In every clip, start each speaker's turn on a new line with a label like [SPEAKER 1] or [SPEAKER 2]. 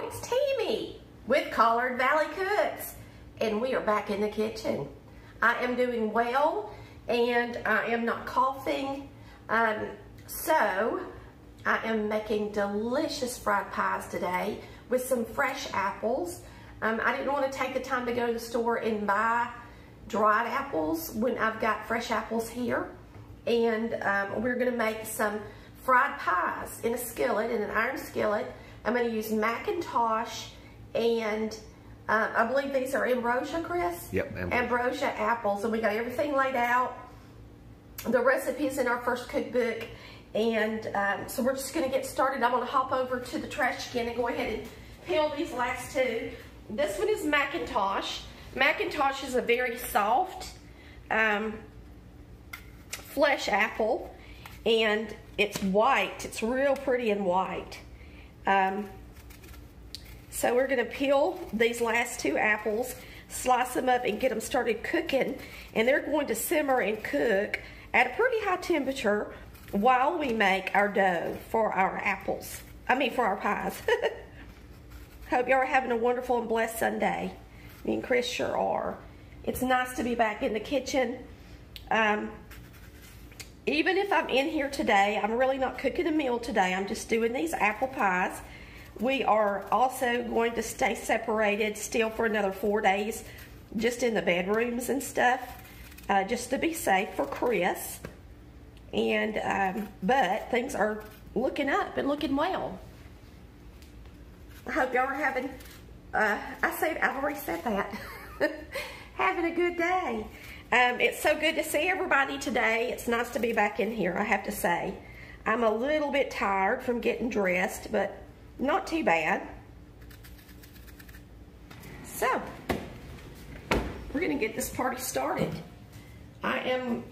[SPEAKER 1] y'all, it's Tammy with Collard Valley Cooks, and we are back in the kitchen. I am doing well, and I am not coughing, so I am making delicious fried pies today with some fresh apples. I didn't want to take the time to go to the store and buy dried apples when I've got fresh apples here, and we're going to make some fried pies in a skillet, in an iron skillet. I'm going to use Macintosh and I believe these are ambrosia, Chris?
[SPEAKER 2] Yep,
[SPEAKER 1] ambrosia apples, and we got everything laid out. The recipe's in our first cookbook, and so we're just going to get started. I'm going to hop over to the trash can and go ahead and peel these last two. This one is Macintosh. Macintosh is a very soft flesh apple, and it's white. It's real pretty and white. So we're going to peel these last two apples, slice them up, and get them started cooking. And they're going to simmer and cook at a pretty high temperature while we make our dough for our apples. For our pies. Hope y'all are having a wonderful and blessed Sunday. Me and Chris sure are. It's nice to be back in the kitchen. Even if I'm in here today, I'm really not cooking a meal today. I'm just doing these apple pies. We are also going to stay separated still for another 4 days, just in the bedrooms and stuff, just to be safe for Chris. And but things are looking up and looking well. I hope y'all are having, I've already said that, having a good day. It's so good to see everybody today. It's nice to be back in here, I have to say. I'm a little bit tired from getting dressed, but not too bad. So, we're going to get this party started. I am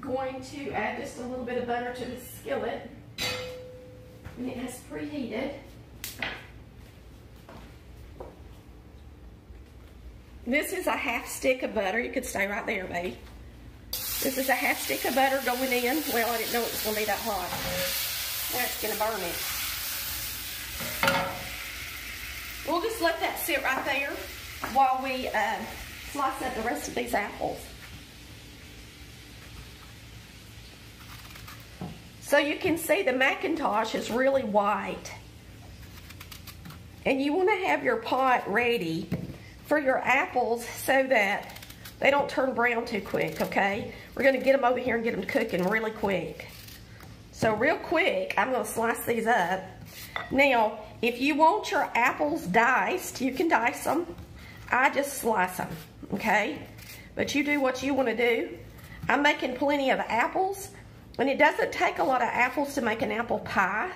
[SPEAKER 1] going to add just a little bit of butter to the skillet, and it has preheated. This is a half stick of butter. You could stay right there, baby. This is a half stick of butter going in. Well, I didn't know it was going to be that hot. That's going to burn it. We'll just let that sit right there while we slice up the rest of these apples. So you can see the Macintosh is really white. And you want to have your pot ready for your apples so that they don't turn brown too quick, okay? We're going to get them over here and get them cooking really quick. So real quick, I'm going to slice these up. Now, if you want your apples diced, you can dice them. I just slice them, okay? But you do what you want to do. I'm making plenty of apples, and it doesn't take a lot of apples to make an apple pie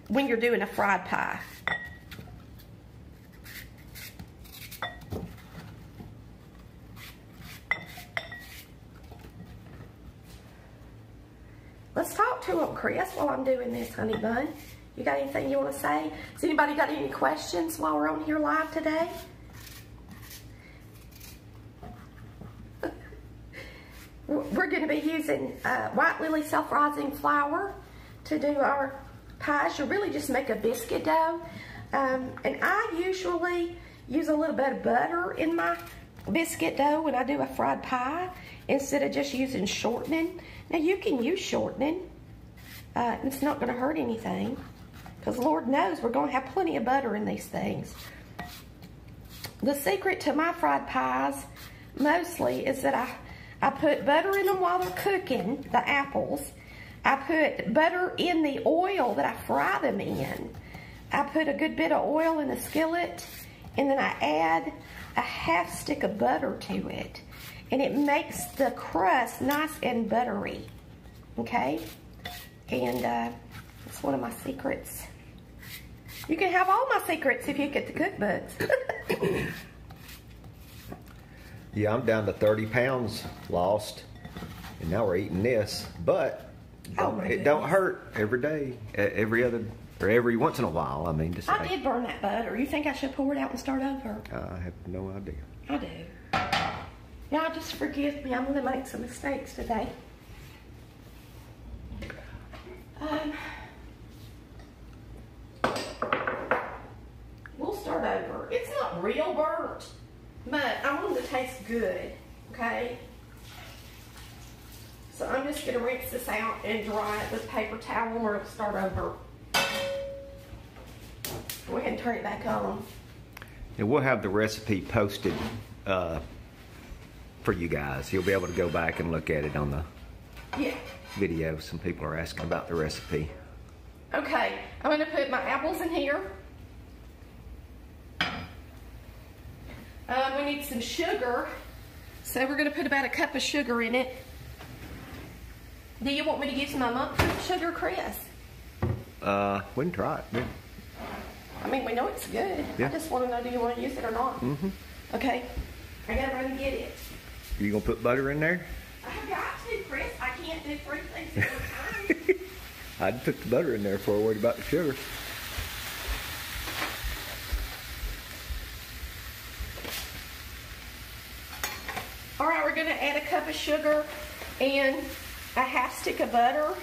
[SPEAKER 1] when you're doing a fried pie. Let's talk to them, Chris, while I'm doing this, honey bun. You got anything you want to say? Has anybody got any questions while we're on here live today? We're going to be using white lily self-rising flour to do our pies. You really just make a biscuit dough. And I usually use a little bit of butter in my biscuit dough when I do a fried pie instead of just using shortening. Now you can use shortening. It's not going to hurt anything because Lord knows we're going to have plenty of butter in these things. The secret to my fried pies mostly is that I put butter in them while they're cooking, the apples. I put butter in the oil that I fry them in. I put a good bit of oil in the skillet, and then I add a half stick of butter to it. And it makes the crust nice and buttery, okay? And it's one of my secrets. You can have all my secrets if you get the cookbooks.
[SPEAKER 2] Yeah, I'm down to 30 pounds lost, and now we're eating this. But it don't hurt every day, every once in a while. I mean, just
[SPEAKER 1] I did burn that butter. You think I should pour it out and start over?
[SPEAKER 2] I have no idea.
[SPEAKER 1] I do. Y'all just forgive me. I'm going to make some mistakes today. We'll start start over. It's not real burnt, but I want them to taste good, okay? So I'm just gonna rinse this out and dry it with a paper towel or it'll start over. Go ahead and turn it back on.
[SPEAKER 2] And we'll have the recipe posted for you guys. You'll be able to go back and look at it on the video. Some people are asking about the recipe.
[SPEAKER 1] Okay, I'm gonna put my apples in here. We need some sugar. So we're gonna put about a cup of sugar in it. Do you want me to use my monk fruit sugar, Chris?
[SPEAKER 2] We can try it. Yeah.
[SPEAKER 1] I mean, we know it's good.
[SPEAKER 2] Yeah.
[SPEAKER 1] I just want to know, do you want to use it or not?
[SPEAKER 2] Mm-hmm.
[SPEAKER 1] Okay, I gotta run and get it.
[SPEAKER 2] You gonna put butter in there?
[SPEAKER 1] I got to, Chris. I can't do 3 things at one time.
[SPEAKER 2] I'd put the butter in there before I worried about the sugar.
[SPEAKER 1] All right, we're gonna add a cup of sugar and a half stick of butter.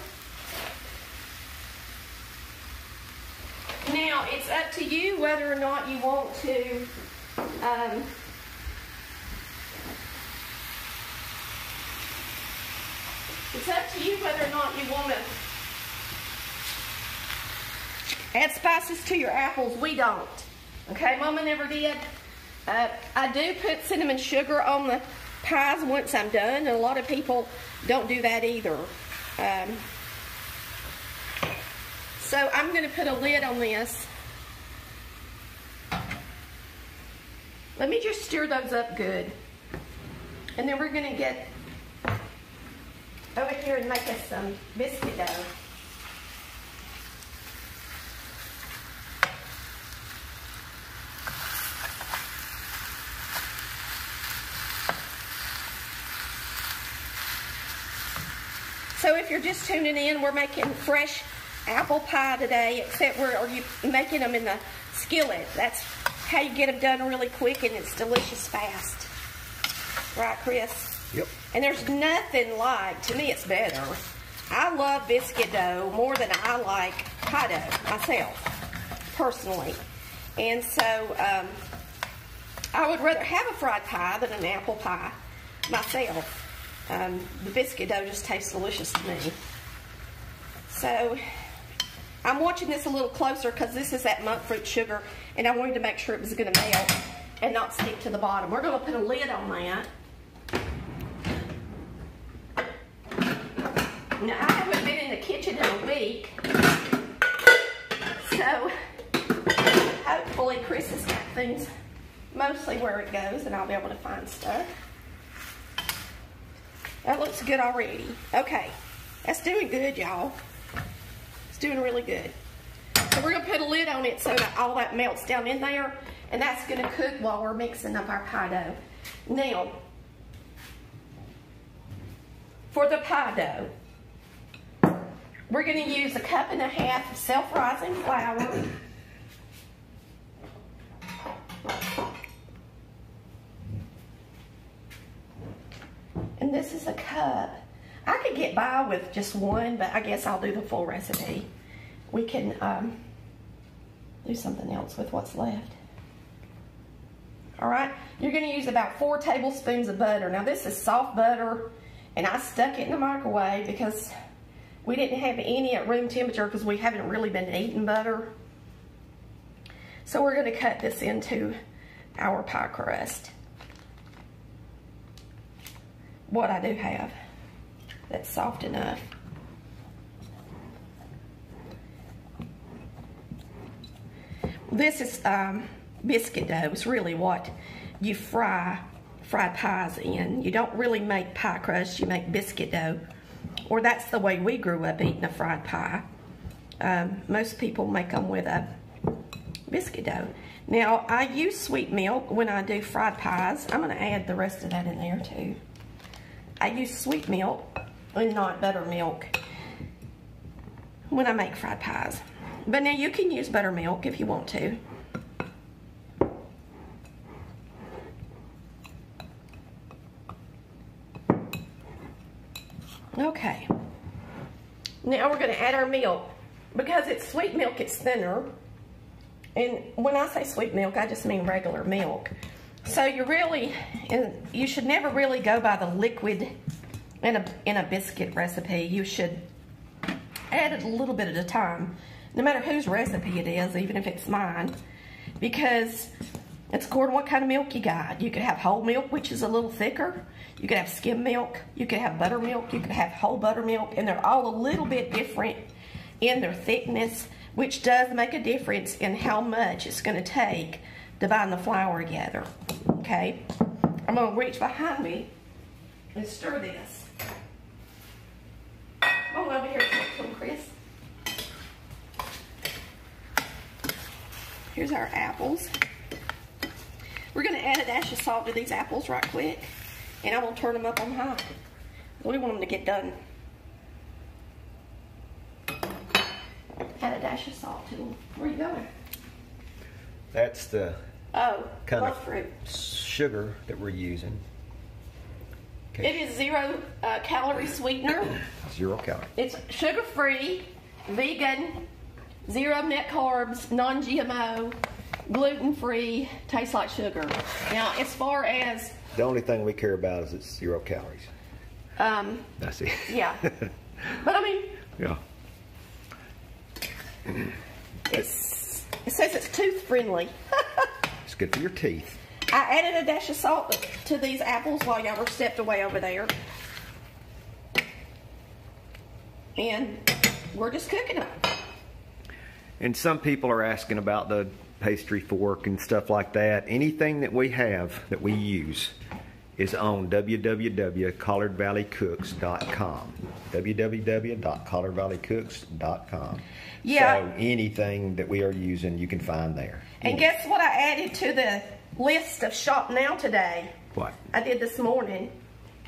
[SPEAKER 1] Now, it's up to you whether or not you want to it's up to you whether or not you want to add spices to your apples. We don't. Okay, Mama never did. I do put cinnamon sugar on the pies once I'm done, and a lot of people don't do that either. So I'm going to put a lid on this. Let me just stir those up good. And then we're going to get over here and make us some biscuit dough. So if you're just tuning in, we're making fresh apple pie today, except we're making them in the skillet. That's how you get them done really quick, and it's delicious fast. Right, Chris?
[SPEAKER 2] Yep.
[SPEAKER 1] And there's nothing like, to me it's better. I love biscuit dough more than I like pie dough myself, personally. And so I would rather have a fried pie than an apple pie myself. The biscuit dough just tastes delicious to me. So I'm watching this a little closer because this is that monk fruit sugar, and I wanted to make sure it was going to melt and not stick to the bottom. We're going to put a lid on that. Now, I haven't been in the kitchen in a week, so hopefully Chris has got things mostly where it goes, and I'll be able to find stuff. That looks good already. Okay, that's doing good, y'all. It's doing really good. So we're going to put a lid on it so that all that melts down in there, and that's going to cook while we're mixing up our pie dough. Now, for the pie dough, we're going to use 1.5 cups of self-rising flour. And this is a cup. I could get by with just one, but I guess I'll do the full recipe. We can do something else with what's left. All right, you're going to use about 4 tablespoons of butter. Now this is soft butter, and I stuck it in the microwave because we didn't have any at room temperature because we haven't really been eating butter. So we're going to cut this into our pie crust. What I do have that's soft enough. This is biscuit dough. It's really what you fry pies in. You don't really make pie crust, you make biscuit dough. Or that's the way we grew up eating a fried pie. Most people make them with a biscuit dough. Now, I use sweet milk when I do fried pies. I'm going to add the rest of that in there too. I use sweet milk and not buttermilk when I make fried pies. But now you can use buttermilk if you want to. Okay. Now we're going to add our milk. Because it's sweet milk, it's thinner. And when I say sweet milk, I just mean regular milk. So you should never really go by the liquid in a biscuit recipe. You should add it a little bit at a time, no matter whose recipe it is, even if it's mine, because it's according to what kind of milk you got. You could have whole milk, which is a little thicker. You could have skim milk. You could have buttermilk. You could have whole buttermilk, and they're all a little bit different in their thickness, which does make a difference in how much it's going to take to bind the flour together. Okay, I'm going to reach behind me and stir this. Come on over here, Chris. Here's our apples. We're going to add a dash of salt to these apples right quick, and I'm going to turn them up on high. We want them to get done. Add a dash of salt to them. Where are you going?
[SPEAKER 2] That's the kind of
[SPEAKER 1] fruit
[SPEAKER 2] sugar that we're using. Okay.
[SPEAKER 1] It is 0 calorie sweetener.
[SPEAKER 2] 0 calorie.
[SPEAKER 1] It's sugar-free, vegan, 0 net carbs, non-GMO, gluten-free, tastes like sugar. Now, as far as...
[SPEAKER 2] The only thing we care about is it's 0 calories. That's it.
[SPEAKER 1] Yeah. But I mean...
[SPEAKER 2] Yeah.
[SPEAKER 1] It says it's tooth-friendly.
[SPEAKER 2] It's good for your teeth.
[SPEAKER 1] I added a dash of salt to these apples while y'all were stepped away over there. And we're just cooking them.
[SPEAKER 2] And some people are asking about the pastry fork and stuff like that. Anything that we have that we use is on www.collardvalleycooks.com. www.collardvalleycooks.com.
[SPEAKER 1] Yeah.
[SPEAKER 2] So anything that we are using, you can find there.
[SPEAKER 1] And guess what I added to the list of shop now today?
[SPEAKER 2] What?
[SPEAKER 1] I did this morning.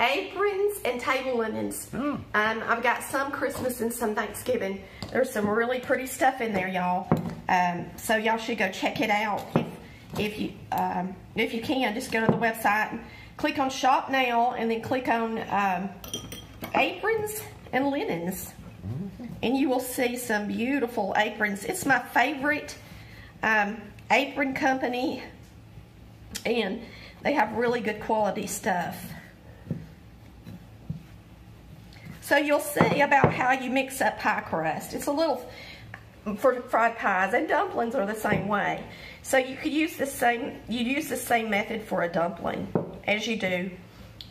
[SPEAKER 1] Aprons and table linens.
[SPEAKER 2] Oh.
[SPEAKER 1] I've got some Christmas and some Thanksgiving. There's some really pretty stuff in there, y'all. So y'all should go check it out. If you can, just go to the website and click on Shop Now, and then click on Aprons and Linens. And you will see some beautiful aprons. It's my favorite apron company, and they have really good quality stuff. So you'll see about how you mix up pie crust. It's a little, for fried pies, and dumplings are the same way. So you could use the same, method for a dumpling as you do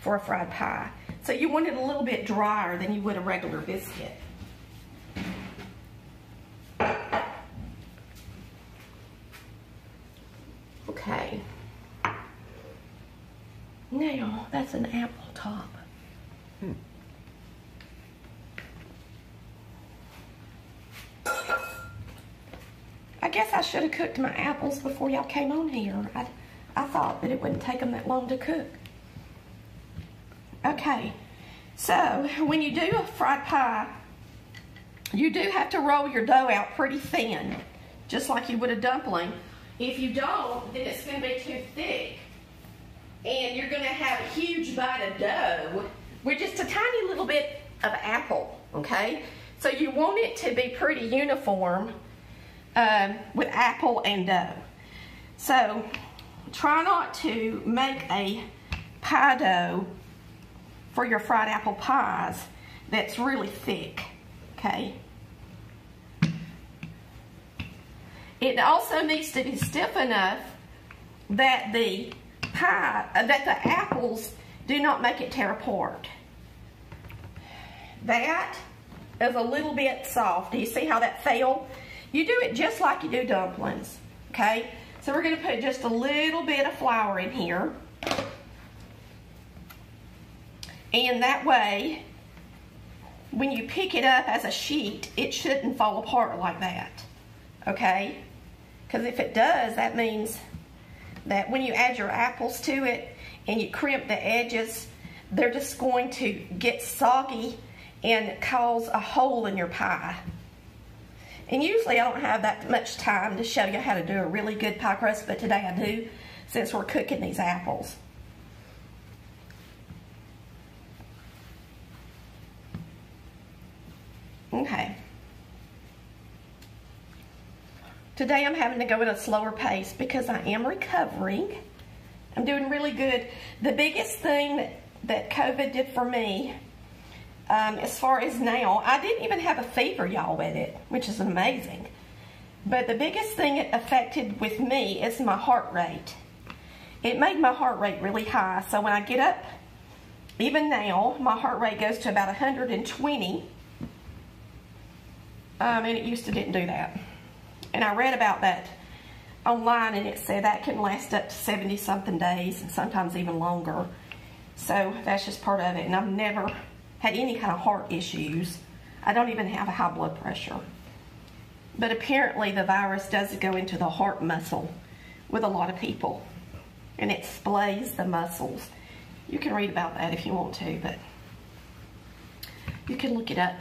[SPEAKER 1] for a fried pie. So you want it a little bit drier than you would a regular biscuit. Okay. Now, that's an apple top. I guess I should have cooked my apples before y'all came on here. I thought that it wouldn't take them that long to cook. Okay, so when you do a fried pie, you do have to roll your dough out pretty thin, just like you would a dumpling. If you don't, then it's going to be too thick, and you're going to have a huge bite of dough with just a tiny little bit of apple, okay? So you want it to be pretty uniform with apple and dough. So try not to make a pie dough for your fried apple pies that's really thick, okay? It also needs to be stiff enough that the apples do not make it tear apart. That is a little bit soft. Do you see how that fell? You do it just like you do dumplings, okay? So we're going to put just a little bit of flour in here. And that way, when you pick it up as a sheet, it shouldn't fall apart like that, okay? Because if it does, that means that when you add your apples to it and you crimp the edges, they're just going to get soggy and cause a hole in your pie. And usually I don't have that much time to show you how to do a really good pie crust, but today I do, since we're cooking these apples. Okay. Today I'm having to go at a slower pace because I am recovering. I'm doing really good. The biggest thing that COVID did for me, as far as now, I didn't even have a fever, y'all, with it, which is amazing. But the biggest thing it affected with me is my heart rate. It made my heart rate really high. So when I get up, even now, my heart rate goes to about 120. And it used to didn't do that. And I read about that online, and it said that can last up to 70-something days and sometimes even longer. So that's just part of it. And I've never had any kind of heart issues. I don't even have a high blood pressure. But apparently the virus does go into the heart muscle with a lot of people. And it splays the muscles. You can read about that if you want to, but you can look it up.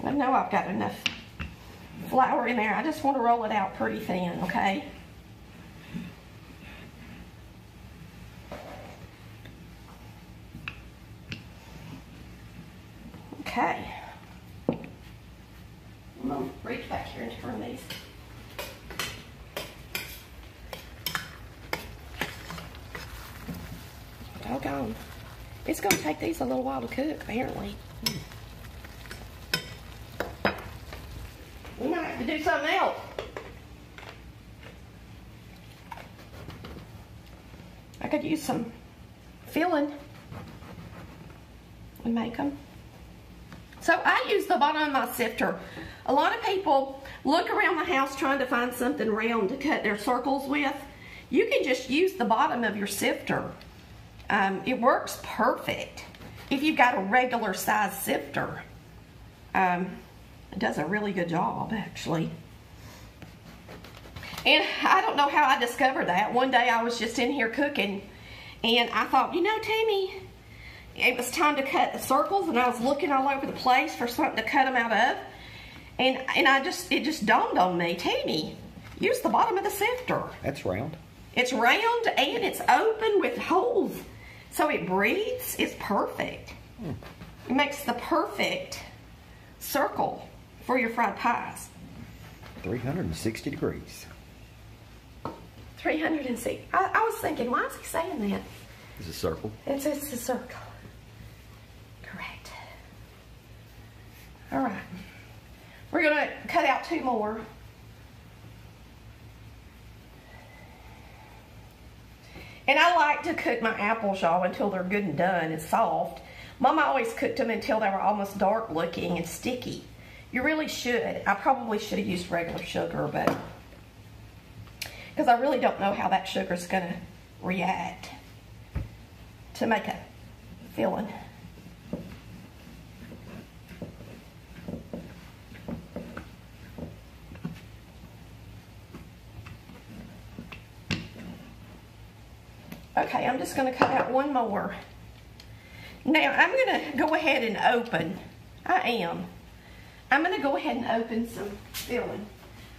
[SPEAKER 1] I know I've got enough flour in there. I just want to roll it out pretty thin, okay? Okay. I'm going to reach back here and turn these. Doggone. It's going to take these a little while to cook, apparently. We might have to do something else. I could use some filling and make them. So I use the bottom of my sifter. A lot of people look around the house trying to find something round to cut their circles with. You can just use the bottom of your sifter. It works perfect if you've got a regular size sifter. It does a really good job, actually. And I don't know how I discovered that. One day I was just in here cooking, and I thought, you know, Tammy, it was time to cut the circles, and I was looking all over the place for something to cut them out of. And it just dawned on me, Tammy, use the bottom of the sifter.
[SPEAKER 2] That's round. It's
[SPEAKER 1] round, and it's open with holes. So it breathes. It's perfect. It makes the perfect circle for your fried pies.
[SPEAKER 2] 360 degrees.
[SPEAKER 1] 360. I was thinking, why is he saying that?
[SPEAKER 2] It's a circle.
[SPEAKER 1] It's a circle. Correct. All right. We're going to cut out 2 more. And I like to cook my apples, y'all, until they're good and done and soft. Mama always cooked them until they were almost dark looking and sticky. You really should. I probably should have used regular sugar, but because I really don't know how that sugar is going to react to make a filling. Okay, I'm just going to cut out 1 more. Now, I'm going to go ahead and open. I'm going to go ahead and open some filling.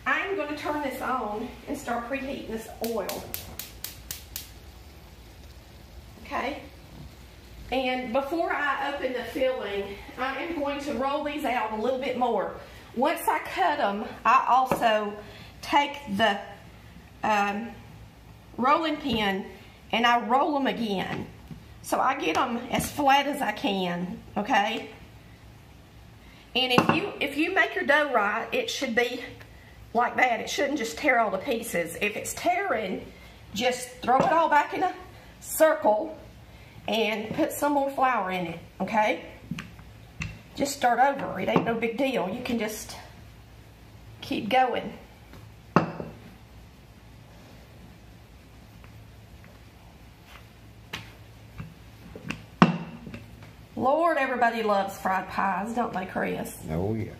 [SPEAKER 1] I'm going to turn this on and start preheating this oil. Okay? And before I open the filling, I am going to roll these out a little bit more. Once I cut them, I also take the rolling pin and I roll them again. So I get them as flat as I can, okay? And if you make your dough right, it should be like that. It shouldn't just tear all to pieces. If it's tearing, just throw it all back in a circle and put some more flour in it, okay? Just start over. It ain't no big deal. You can just keep going. Lord, everybody loves fried pies, don't they, Chris?
[SPEAKER 2] Oh, yeah.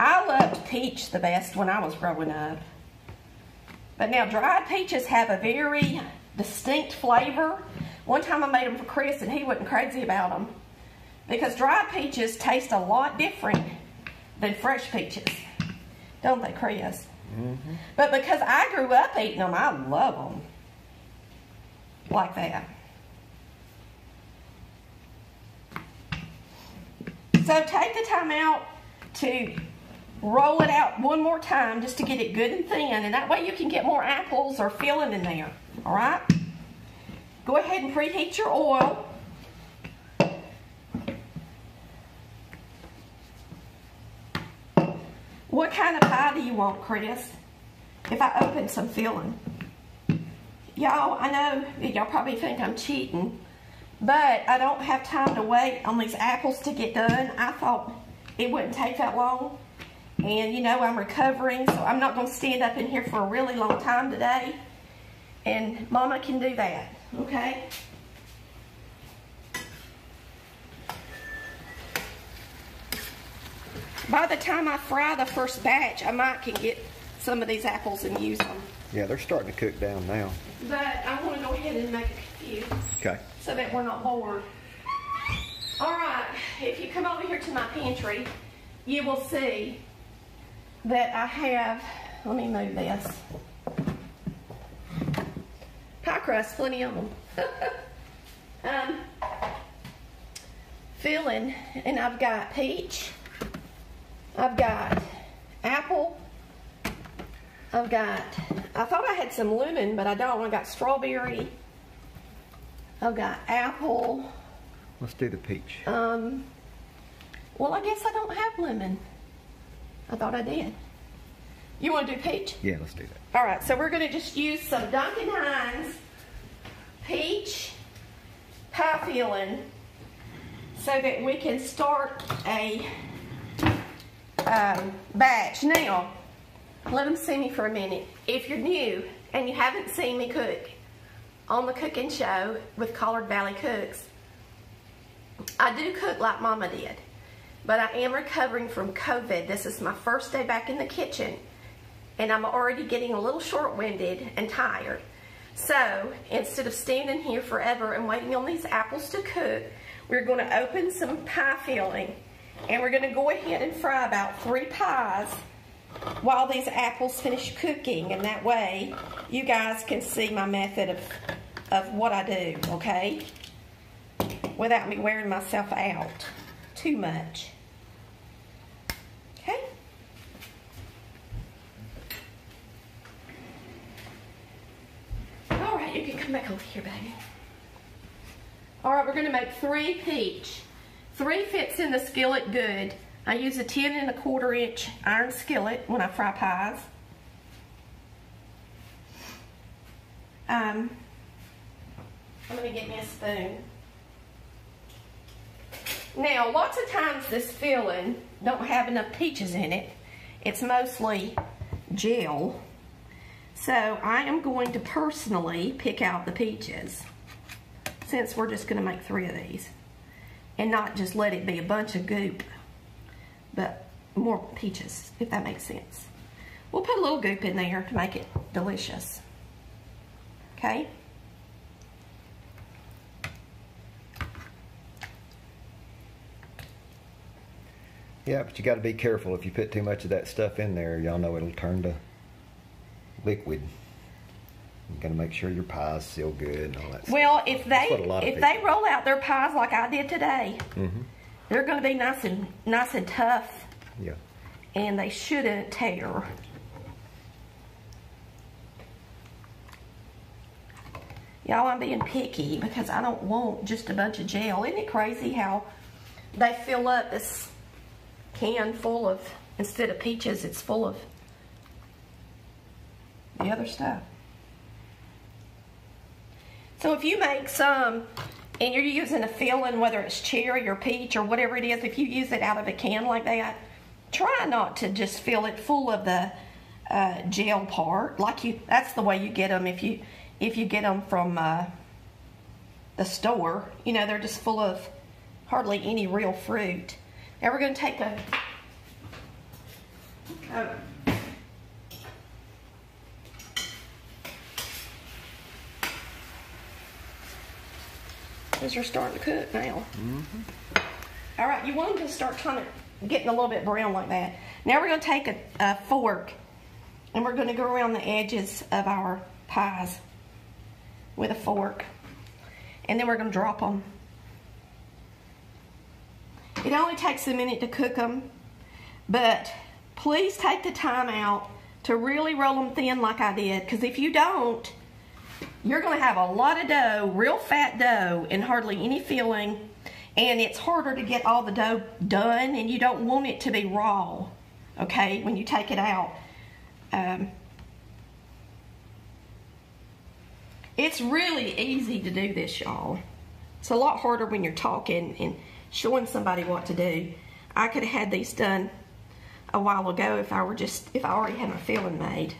[SPEAKER 1] I loved peach the best when I was growing up. But now dried peaches have a very distinct flavor. One time I made them for Chris and he wasn't crazy about them. Because dried peaches taste a lot different than fresh peaches. Don't they, Chris? Mm-hmm. But because I grew up eating them, I love them. like that. So take the time out to roll it out one more time just to get it good and thin, and that way you can get more apples or filling in there, all right? Go ahead and preheat your oil. What kind of pie do you want, Chris? If I open some filling. Y'all, I know y'all probably think I'm cheating, but I don't have time to wait on these apples to get done. I thought it wouldn't take that long. And you know, I'm recovering, so I'm not going to stand up in here for a really long time today. And Mama can do that, okay? By the time I fry the first batch, I might can get some of these apples and use them.
[SPEAKER 2] Yeah, they're starting to cook down now.
[SPEAKER 1] But I want to go ahead and make a few.
[SPEAKER 2] Okay.
[SPEAKER 1] So that we're not bored. All right, if you come over here to my pantry, you will see that I have, let me move this. Pie crust, plenty of them. Filling, and I've got peach, I've got apple, I thought I had some lemon, but I don't. I got strawberry, I've got apple.
[SPEAKER 2] Let's do the peach.
[SPEAKER 1] Well, I guess I don't have lemon. I thought I did. You want to do peach?
[SPEAKER 2] Yeah, let's do that.
[SPEAKER 1] All right, so we're going to just use some Duncan Hines peach pie filling so that we can start a batch. Now, let them see me for a minute. If you're new and you haven't seen me cook on the cooking show with Collard Valley Cooks, I do cook like Mama did, but I am recovering from COVID. This is my first day back in the kitchen, and I'm already getting a little short-winded and tired. So instead of standing here forever and waiting on these apples to cook, we're going to open some pie filling, and we're going to go ahead and fry about 3 pies while these apples finish cooking, and that way you guys can see my method of what I do, okay? Without me wearing myself out too much. Okay? All right, you can come back over here, baby. All right, we're going to make 3 peach. 3 fits in the skillet good. I use a 10 1/4 inch iron skillet when I fry pies. I'm going to get me a spoon. Now, lots of times this filling don't have enough peaches in it. It's mostly gel. So I am going to personally pick out the peaches, since we're just going to make 3 of these, and not just let it be a bunch of goop, but more peaches, if that makes sense. We'll put a little goop in there to make it delicious. Okay?
[SPEAKER 2] Yeah, but you got to be careful. If you put too much of that stuff in there, y'all know it'll turn to liquid. You got to make sure your pie's still good and all that stuff.
[SPEAKER 1] Well, if they roll out their pies like I did today, they're going to be nice and tough.
[SPEAKER 2] Yeah.
[SPEAKER 1] And they shouldn't tear. Y'all, I'm being picky because I don't want just a bunch of gel. Isn't it crazy how they fill up this can full of, instead of peaches, it's full of the other stuff. So if you make some and you're using a filling, whether it's cherry or peach or whatever it is, if you use it out of a can like that, try not to just fill it full of the gel part. That's the way you get them if you get them from the store. You know, they're just full of hardly any real fruit. Now we're going to take these are starting to cook now. All right, you want them to start kind of getting a little bit brown like that. Now we're going to take a fork and we're going to go around the edges of our pies with a fork. and then we're going to drop them. It only takes a minute to cook them, but please take the time out to really roll them thin like I did, because if you don't, you're going to have a lot of dough, real fat dough, and hardly any filling, and it's harder to get all the dough done, and you don't want it to be raw, okay, when you take it out. It's really easy to do this, y'all. It's a lot harder when you're talking and showing somebody what to do. I could have had these done a while ago if I already had my filling made.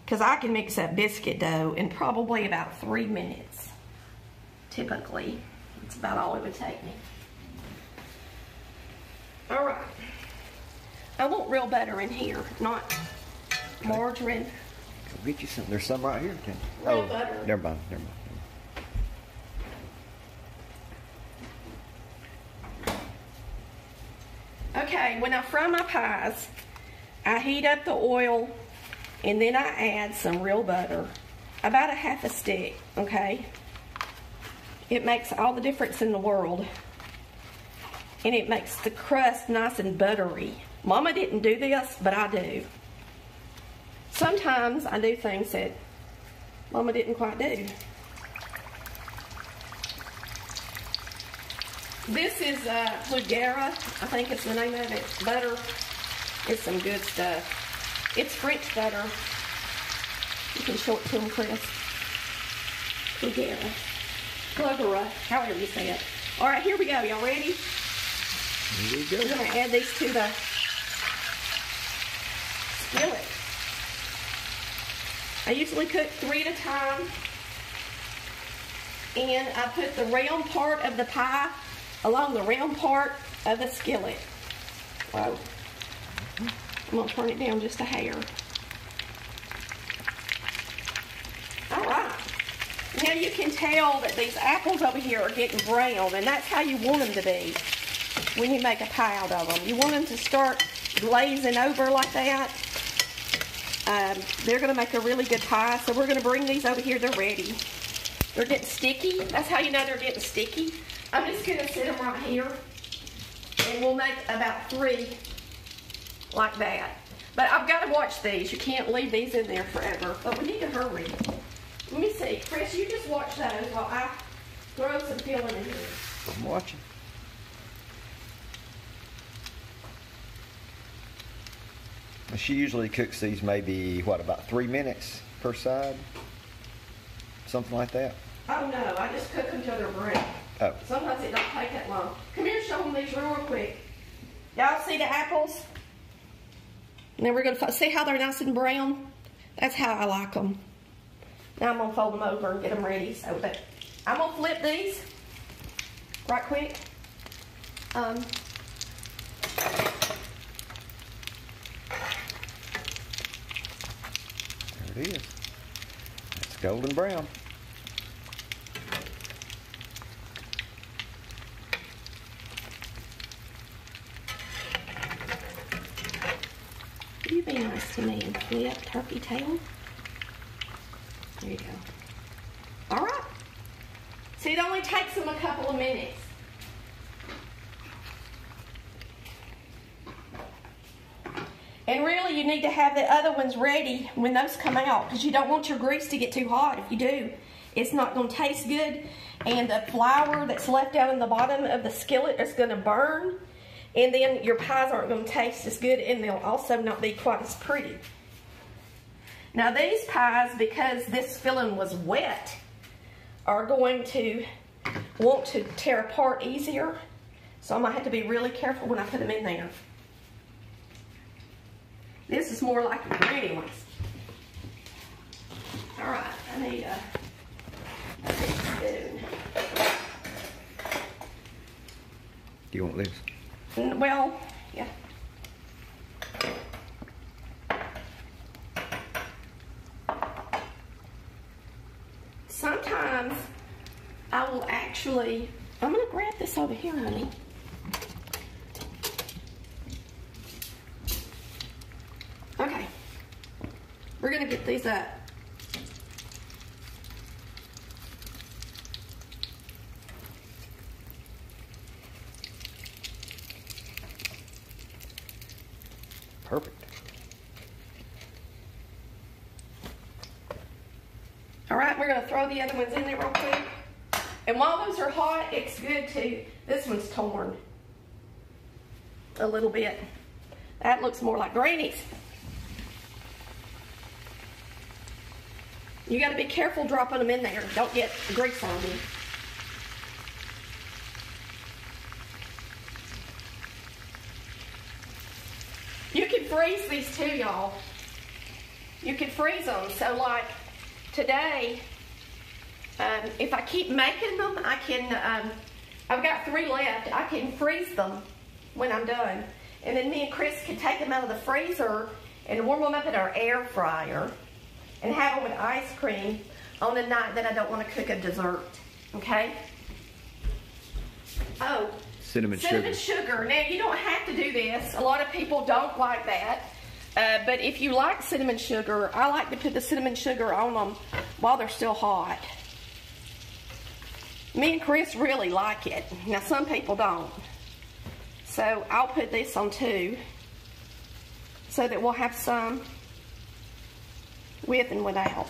[SPEAKER 1] Because I can mix up biscuit dough in probably about 3 minutes. Typically, that's about all it would take me. All right. I want real butter in here, not margarine.
[SPEAKER 2] Go get you some. There's some right here.
[SPEAKER 1] Real butter.
[SPEAKER 2] Never mind. Never mind.
[SPEAKER 1] Okay, when I fry my pies, I heat up the oil and then I add some real butter, about a half a stick, okay? It makes all the difference in the world, and it makes the crust nice and buttery. Mama didn't do this, but I do. Sometimes I do things that Mama didn't quite do. This is Bulgara, I think it's the name of it. Butter. It's some good stuff. It's French butter. You can show it to them, Chris. Bulgara. Bulgara, however you say it. All right, here we go. Y'all ready?
[SPEAKER 2] Here we go.
[SPEAKER 1] We're going to add these to the skillet. I usually cook 3 at a time. And I put the round part of the pie along the round part of the skillet. Whoa. I'm going to turn it down just a hair. Alright. Now you can tell that these apples over here are getting brown, and that's how you want them to be when you make a pie out of them. You want them to start glazing over like that. They're going to make a really good pie, so we're going to bring these over here. They're ready. They're getting sticky. That's how you know they're getting sticky. I'm just going to sit them right here, and we'll make about 3 like that. But I've got to watch these. You can't leave these in there forever, but we need to hurry. Let me see. Chris, you just watch those while I throw some filling in here.
[SPEAKER 2] I'm watching. She usually cooks these maybe, what, about 3 minutes per side? Something like that?
[SPEAKER 1] Oh, no. I just cook them till they're brown.
[SPEAKER 2] Oh.
[SPEAKER 1] Sometimes it don't take that long. Come here and show them these real quick. Y'all see the apples? And then we're going to see how they're nice and brown? That's how I like them. Now I'm going to fold them over and get them ready. So that I'm going to flip these right quick. There
[SPEAKER 2] it is. It's golden brown.
[SPEAKER 1] You be nice to me and flip turkey tail. There you go. All right. See, it only takes them a couple of minutes. And really, you need to have the other ones ready when those come out, because you don't want your grease to get too hot. If you do, it's not going to taste good, and the flour that's left down in the bottom of the skillet is going to burn, and then your pies aren't going to taste as good, and they'll also not be quite as pretty. Now these pies, because this filling was wet, are going to want to tear apart easier, so I'm going to have to be really careful when I put them in there. This is more like the granny ones. All right, I need a spoon.
[SPEAKER 2] Do you want this?
[SPEAKER 1] Well, yeah. Sometimes I will actually, I'm going to grab this over here, honey. Okay, we're going to get these up.
[SPEAKER 2] perfect.
[SPEAKER 1] All right, we're gonna throw the other ones in there real quick. And while those are hot, it's good to, this one's torn a little bit. That looks more like Granny's. You gotta be careful dropping them in there. Don't get grease on them. You can freeze these too, y'all. You can freeze them. So like today, if I keep making them, I can, I've got 3 left. I can freeze them when I'm done. And then me and Chris can take them out of the freezer and warm them up in our air fryer and have them with ice cream on a night that I don't want to cook a dessert, okay? Oh, cinnamon sugar. Now, you don't have to do this. A lot of people don't like that. But if you like cinnamon sugar, I like to put the cinnamon sugar on them while they're still hot. Me and Chris really like it. Now, some people don't. So I'll put this on too, so that we'll have some with and without.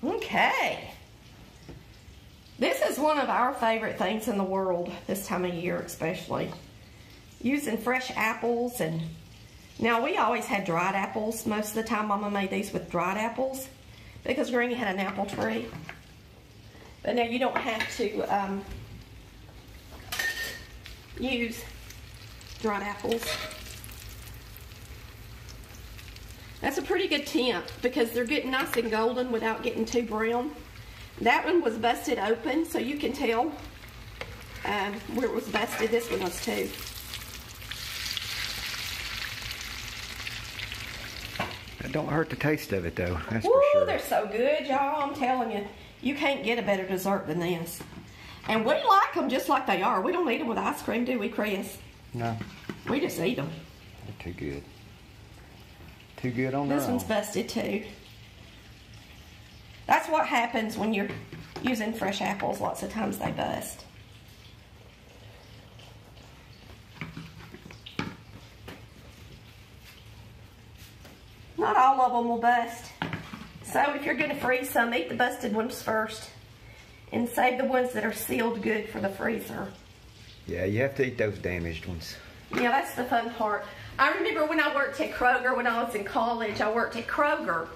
[SPEAKER 1] Okay, this is one of our favorite things in the world this time of year, especially using fresh apples. And now we always had dried apples. Most of the time Mama made these with dried apples because Granny had an apple tree. But now you don't have to use dried apples. That's a pretty good temp because they're getting nice and golden without getting too brown. That one was busted open, so you can tell where it was busted. This one was too.
[SPEAKER 2] It don't hurt the taste of it though, that's
[SPEAKER 1] Woo,
[SPEAKER 2] for sure.
[SPEAKER 1] They're so good, y'all. I'm telling you, you can't get a better dessert than this. And we like them just like they are. We don't eat them with ice cream, do we, Chris?
[SPEAKER 2] No.
[SPEAKER 1] We just eat them.
[SPEAKER 2] They're too good. Too good on their own.
[SPEAKER 1] This one's busted too. That's what happens when you're using fresh apples. Lots of times they bust. Not all of them will bust. So if you're going to freeze some, eat the busted ones first and save the ones that are sealed good for the freezer.
[SPEAKER 2] Yeah, you have to eat those damaged ones.
[SPEAKER 1] Yeah, that's the fun part. I remember when I worked at Kroger, when I was in college, I worked at Kroger.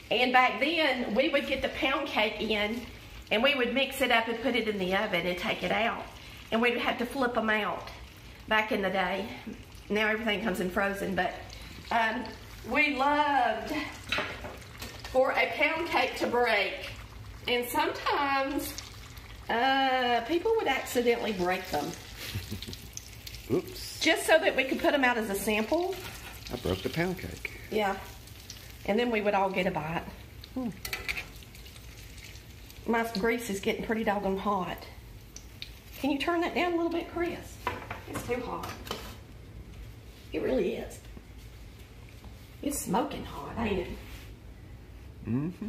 [SPEAKER 1] And back then, we would get the pound cake in, and we would mix it up and put it in the oven and take it out. And we'd have to flip them out back in the day. Now everything comes in frozen, but we loved for a pound cake to break. And sometimes people would accidentally break them.
[SPEAKER 2] Oops.
[SPEAKER 1] Just so that we could put them out as a sample.
[SPEAKER 2] I broke the pound cake.
[SPEAKER 1] Yeah. And then we would all get a bite. My grease is getting pretty doggone hot. Can you turn that down a little bit, Chris? It's too hot. It really is. It's smoking hot, ain't it?
[SPEAKER 2] Mm-hmm.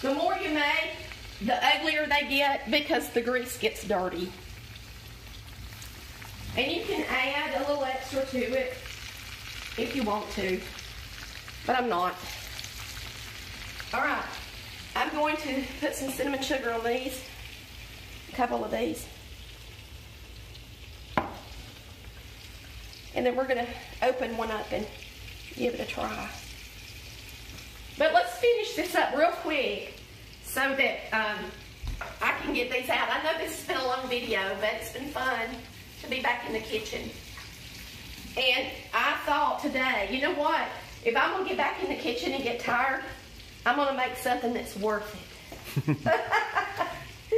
[SPEAKER 1] The more you make, the uglier they get because the grease gets dirty. And you can add a little extra to it if you want to, but I'm not. All right, I'm going to put some cinnamon sugar on these, a couple of these. And then we're gonna open one up and give it a try. But let's finish this up real quick so that I can get these out. I know this has been a long video, but it's been fun to be back in the kitchen. And I thought today, you know what? If I'm gonna get back in the kitchen and get tired, I'm gonna make something that's worth it.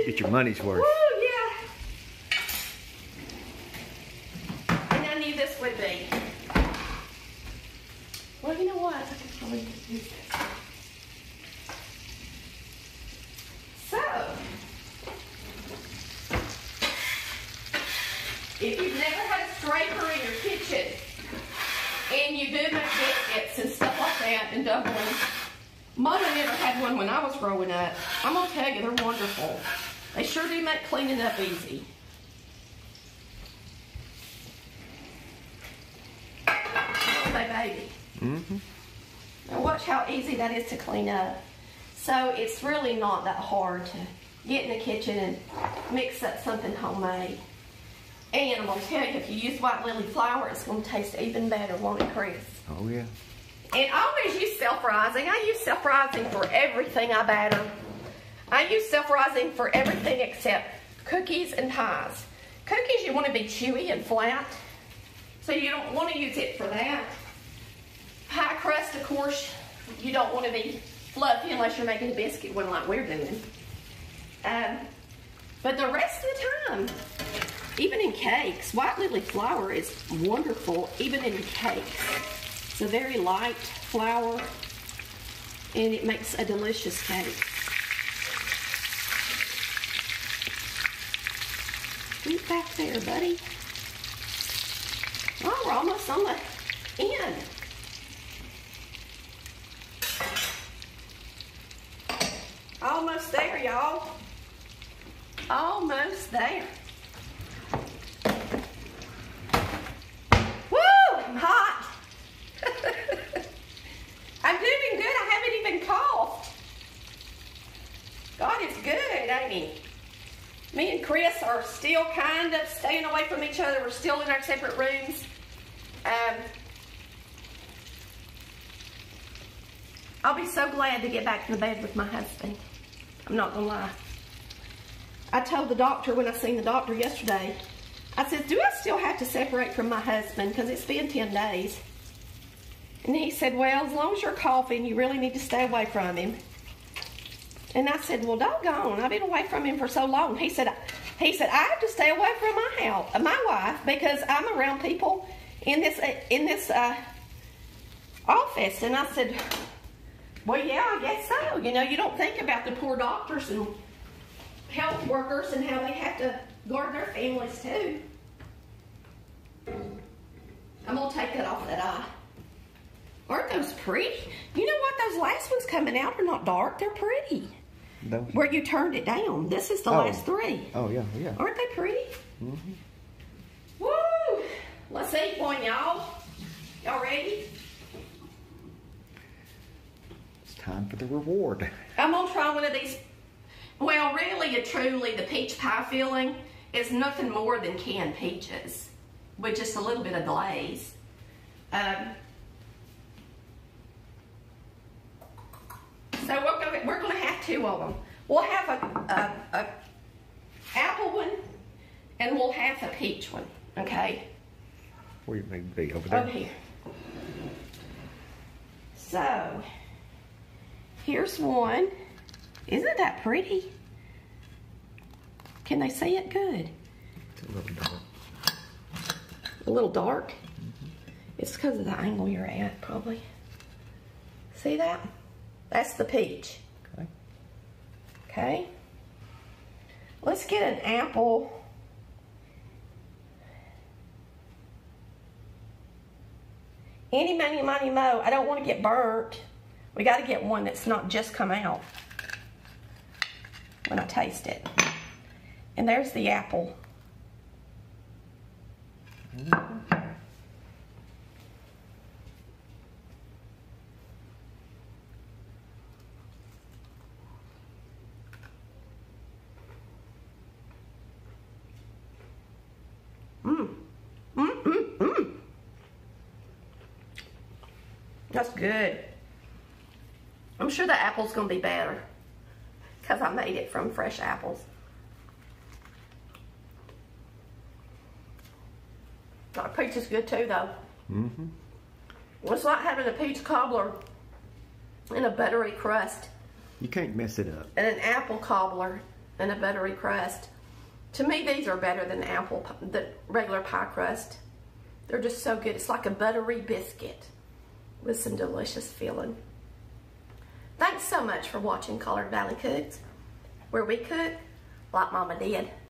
[SPEAKER 2] Get your money's worth.
[SPEAKER 1] Woo, yeah. of one. Mother never had one when I was growing up. I'm gonna tell you, they're wonderful. They sure do make cleaning up easy. Okay, baby.
[SPEAKER 2] Mm-hmm.
[SPEAKER 1] Now watch how easy that is to clean up. So it's really not that hard to get in the kitchen and mix up something homemade. And I'm gonna tell you, if you use white lily flour, it's gonna taste even better, won't it, Chris?
[SPEAKER 2] Oh yeah.
[SPEAKER 1] And I always use self-rising. I use self-rising for everything I batter. I use self-rising for everything except cookies and pies. Cookies, you want to be chewy and flat, so you don't want to use it for that. Pie crust, of course, you don't want to be fluffy unless you're making a biscuit one like we're doing. But the rest of the time, even in cakes, white lily flour is wonderful, even in cakes. It's a very light flour, and it makes a delicious cake. Get back there, buddy. Oh, we're almost on the end. Almost there, y'all. Almost there. Woo! I'm hot. I'm doing good. I haven't even coughed. God is good, ain't he? Me and Chris are still kind of staying away from each other. We're still in our separate rooms. I'll be so glad to get back to the bed with my husband. I'm not gonna lie. I told the doctor when I seen the doctor yesterday, I said, do I still have to separate from my husband? Because it's been 10 days. And he said, well, as long as you're coughing, you really need to stay away from him. And I said, well, doggone, I've been away from him for so long. He said, I have to stay away from my wife, because I'm around people in this office. And I said, well, yeah, I guess so. You know, you don't think about the poor doctors and health workers and how they have to guard their families too. I'm gonna take that off that eye. Aren't those pretty? You know what? Those last ones coming out are not dark. They're pretty.
[SPEAKER 2] Those.
[SPEAKER 1] Where you turned it down. This is the last three.
[SPEAKER 2] Oh, yeah, yeah.
[SPEAKER 1] Aren't they pretty?
[SPEAKER 2] Mm-hmm.
[SPEAKER 1] Woo! Let's eat one, y'all. Y'all ready?
[SPEAKER 2] It's time for the reward.
[SPEAKER 1] I'm gonna try one of these. Well, really and truly, the peach pie filling is nothing more than canned peaches with just a little bit of glaze. So we're going to have two of them. We'll have a apple one, and we'll have a peach one. Okay.
[SPEAKER 2] Where you may be over there.
[SPEAKER 1] Over here. So here's one. Isn't that pretty? Can they see it good?
[SPEAKER 2] It's a little dark.
[SPEAKER 1] A little dark? Mm-hmm. It's because of the angle you're at, probably. See that? That's the peach.
[SPEAKER 2] Okay.
[SPEAKER 1] Okay. Let's get an apple. Any, money, money, mo. I don't want to get burnt. We got to get one that's not just come out when I taste it. And there's the apple. That's good. I'm sure the apple's gonna be better because I made it from fresh apples. The peach is good too, though.
[SPEAKER 2] Mm-hmm.
[SPEAKER 1] Well, it's like having a peach cobbler and a buttery crust.
[SPEAKER 2] You can't mess it up.
[SPEAKER 1] And an apple cobbler and a buttery crust. To me, these are better than the regular pie crust. They're just so good. It's like a buttery biscuit with some delicious filling. Thanks so much for watching Collard Valley Cooks, where we cook like Mama did.